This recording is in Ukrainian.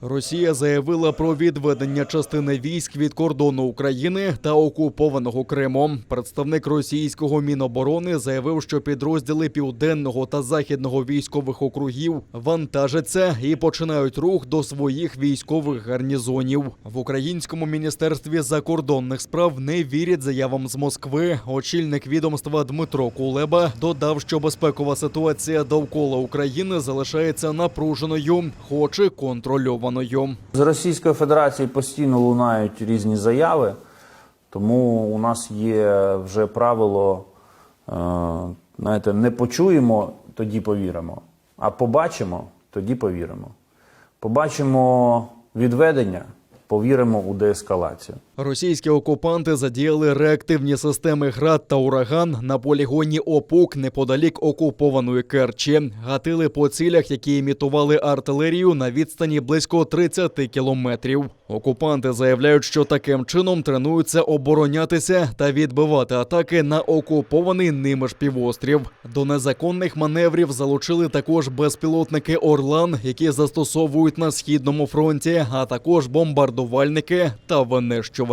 Росія заявила про відведення частини військ від кордону України та окупованого Криму. Представник російського Міноборони заявив, що підрозділи Південного та Західного військових округів вантажаться і починають рух до своїх військових гарнізонів. В українському міністерстві закордонних справ не вірять заявам з Москви. Очільник відомства Дмитро Кулеба додав, що безпекова ситуація довкола України залишається напруженою, хоч і контрольованою. З Російської Федерації постійно лунають різні заяви, тому у нас є вже правило, знаєте, не почуємо, тоді повіримо, а побачимо, тоді повіримо. Побачимо відведення, повіримо у деескалацію. Російські окупанти задіяли реактивні системи «Град» та «Ураган» на полігоні «Опук» неподалік окупованої Керчі. Гатили по цілях, які імітували артилерію на відстані близько 30 кілометрів. Окупанти заявляють, що таким чином тренуються оборонятися та відбивати атаки на окупований ними ж півострів. До незаконних маневрів залучили також безпілотники «Орлан», які застосовують на Східному фронті, а також бомбардувальники та винищувачі.